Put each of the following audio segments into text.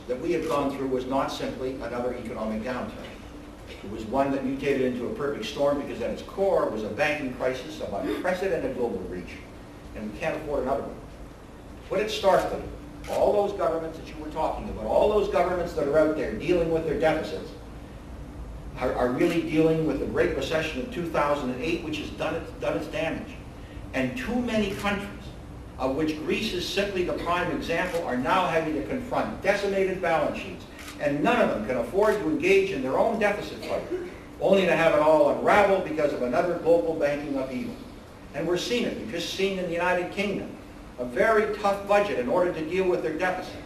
that we have gone through was not simply another economic downturn. It was one that mutated into a perfect storm because at its core was a banking crisis of unprecedented global reach, and we can't afford another one. What it starts with, all those governments that you were talking about, all those governments that are out there dealing with their deficits, are really dealing with the Great Recession of 2008, which has done its damage. And too many countries, of which Greece is simply the prime example, are now having to confront decimated balance sheets, and none of them can afford to engage in their own deficit fight, only to have it all unravel because of another global banking upheaval. And we're seeing it. We've just seen in the United Kingdom a very tough budget in order to deal with their deficit.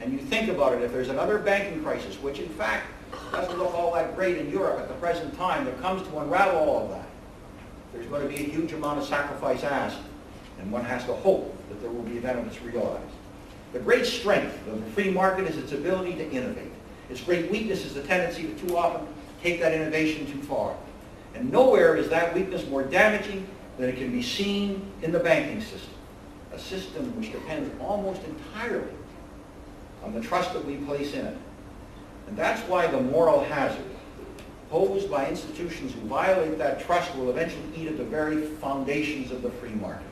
And you think about it, if there's another banking crisis, which in fact doesn't look all that great in Europe at the present time, that comes to unravel all of that, there's going to be a huge amount of sacrifice asked, and one has to hope that there will be benefits realized. The great strength of the free market is its ability to innovate. Its great weakness is the tendency to too often take that innovation too far. And nowhere is that weakness more damaging than it can be seen in the banking system, a system which depends almost entirely on the trust that we place in it. And that's why the moral hazard posed by institutions who violate that trust will eventually eat at the very foundations of the free market.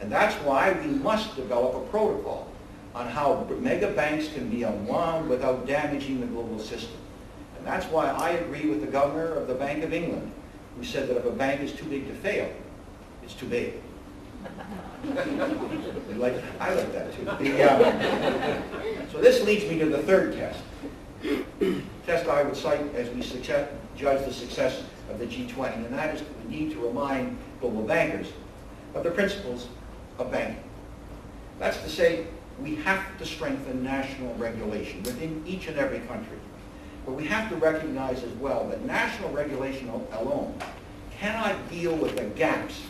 And that's why we must develop a protocol on how mega banks can be unwound without damaging the global system. And that's why I agree with the governor of the Bank of England, who said that if a bank is too big to fail, it's too big. I like that too. So this leads me to the third test. Test I would cite as we judge the success of the G20, and that is the need to remind global bankers of the principles of banking. That's to say, we have to strengthen national regulation within each and every country. But we have to recognize as well that national regulation alone cannot deal with the gaps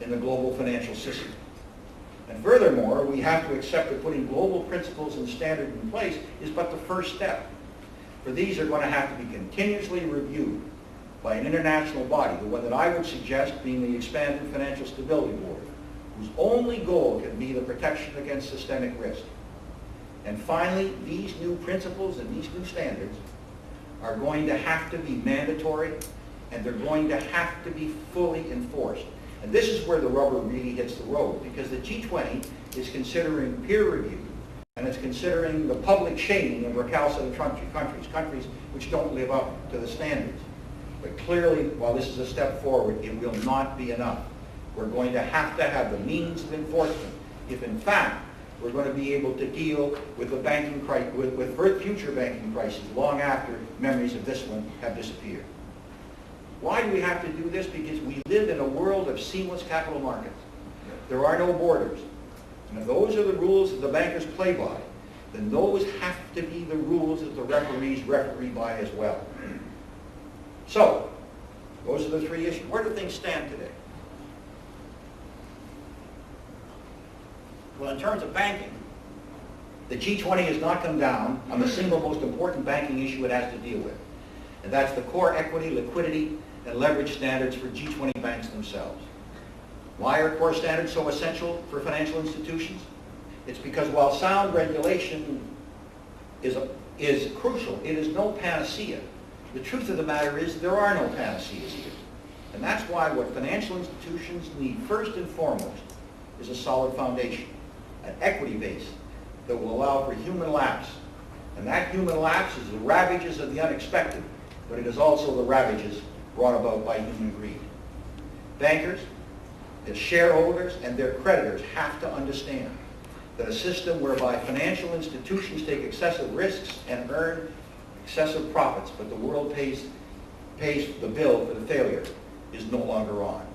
in the global financial system. And furthermore, we have to accept that putting global principles and standards in place is but the first step. For these are going to have to be continuously reviewed by an international body, the one that I would suggest being the Expanded Financial Stability Board, whose only goal can be the protection against systemic risk. And finally, these new principles and these new standards are going to have to be mandatory, and they're going to have to be fully enforced. And this is where the rubber really hits the road, because the G20 is considering peer review, and it's considering the public shaming of recalcitrant countries which don't live up to the standards. But clearly, while this is a step forward, it will not be enough. We're going to have the means of enforcement if, in fact, we're going to be able to deal with the banking crisis, with future banking crises long after memories of this one have disappeared. Why do we have to do this? Because we live in a world of seamless capital markets. There are no borders. And if those are the rules that the bankers play by, then those have to be the rules that the referees referee by as well. So, those are the three issues. Where do things stand today? Well, in terms of banking, the G20 has not come down on the single most important banking issue it has to deal with. And that's the core equity, liquidity, and leverage standards for G20 banks themselves. Why are core standards so essential for financial institutions? It's because while sound regulation is crucial, it is no panacea. The truth of the matter is there are no panaceas here. And that's why what financial institutions need first and foremost is a solid foundation, an equity base that will allow for human lapse. And that human lapse is the ravages of the unexpected, but it is also the ravages brought about by human greed. Bankers, as shareholders, and their creditors have to understand that a system whereby financial institutions take excessive risks and earn excessive profits, but the world pays the bill for the failure, is no longer on.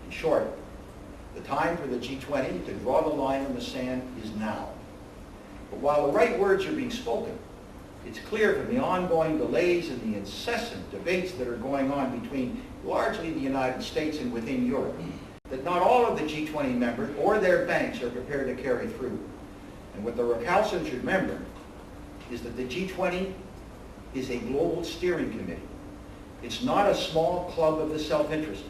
In short, the time for the G20 to draw the line in the sand is now. But while the right words are being spoken, it's clear from the ongoing delays and the incessant debates that are going on between largely the United States and within Europe that not all of the G20 members or their banks are prepared to carry through. And what the recalcitrants should remember is that the G20 is a global steering committee. It's not a small club of the self-interested.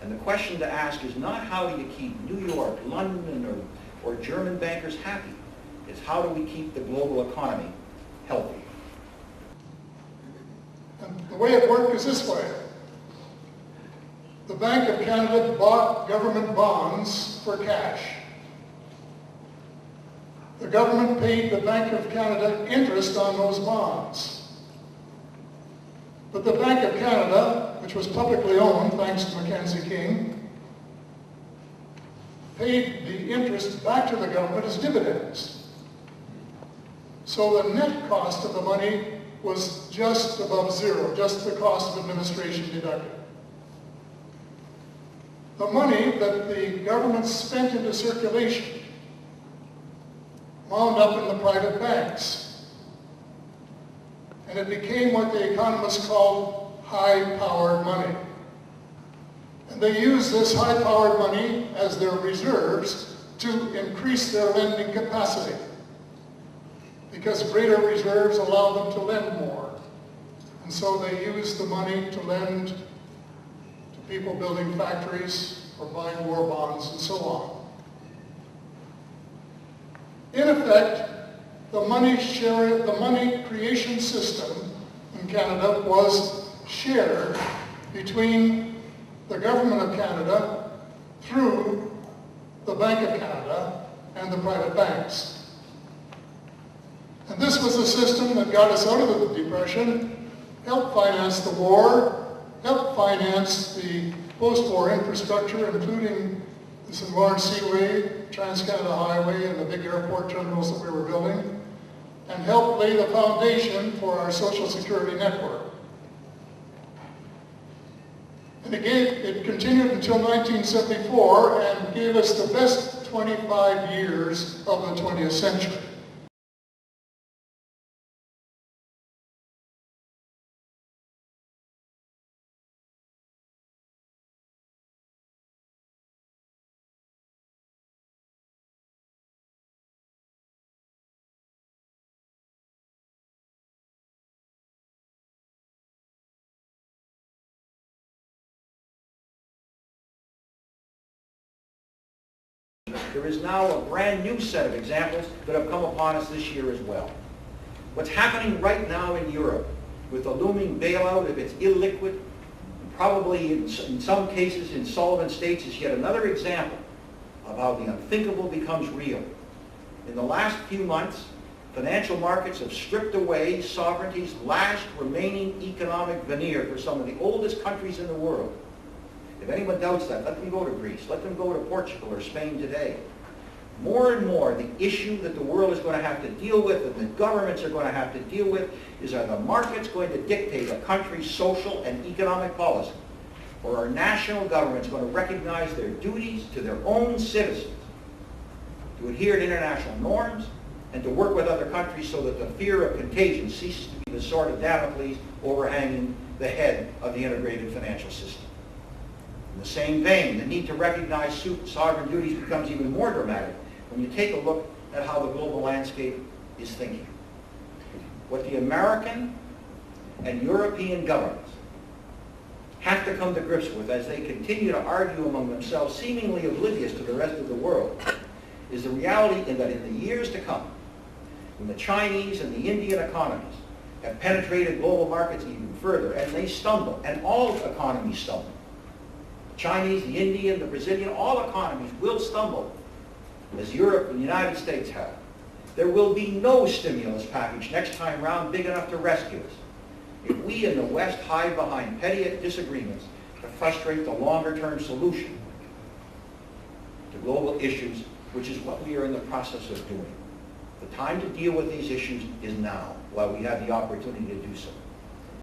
And the question to ask is not how do you keep New York, London, or German bankers happy. It's how do we keep the global economy healthy. And the way it worked is this way. The Bank of Canada bought government bonds for cash. The government paid the Bank of Canada interest on those bonds. But the Bank of Canada, which was publicly owned thanks to Mackenzie King, paid the interest back to the government as dividends. So the net cost of the money was just above zero, just the cost of administration deducted. The money that the government spent into circulation wound up in the private banks. And it became what the economists called high-powered money. And they used this high-powered money as their reserves to increase their lending capacity, because greater reserves allow them to lend more. And so they used the money to lend to people building factories or buying war bonds and so on. In effect, the money creation system in Canada was shared between the Government of Canada through the Bank of Canada and the private banks. And this was the system that got us out of the Depression, helped finance the war, helped finance the post-war infrastructure, including this enlarged seaway, Trans-Canada Highway, and the big airport terminals that we were building, and helped lay the foundation for our social security network. And it continued until 1974 and gave us the best 25 years of the 20th century. There is now a brand new set of examples that have come upon us this year as well. What's happening right now in Europe with the looming bailout of its illiquid, probably in some cases insolvent states, is yet another example of how the unthinkable becomes real. In the last few months, financial markets have stripped away sovereignty's last remaining economic veneer for some of the oldest countries in the world. If anyone doubts that, let them go to Greece, let them go to Portugal or Spain today. More and more, the issue that the world is going to have to deal with and the governments are going to have to deal with is, are the markets going to dictate a country's social and economic policy? Or are national governments going to recognize their duties to their own citizens, to adhere to international norms, and to work with other countries so that the fear of contagion ceases to be the sword of Damocles overhanging the head of the integrated financial system? In the same vein, the need to recognize sovereign duties becomes even more dramatic when you take a look at how the global landscape is thinking. What the American and European governments have to come to grips with as they continue to argue among themselves, seemingly oblivious to the rest of the world, is the reality that in the years to come, when the Chinese and the Indian economies have penetrated global markets even further, and they stumble, and all economies stumble, the Chinese, the Indian, the Brazilian, all economies will stumble, as Europe and the United States have. There will be no stimulus package next time round big enough to rescue us if we in the West hide behind petty disagreements to frustrate the longer-term solution to global issues, which is what we are in the process of doing. The time to deal with these issues is now, while we have the opportunity to do so.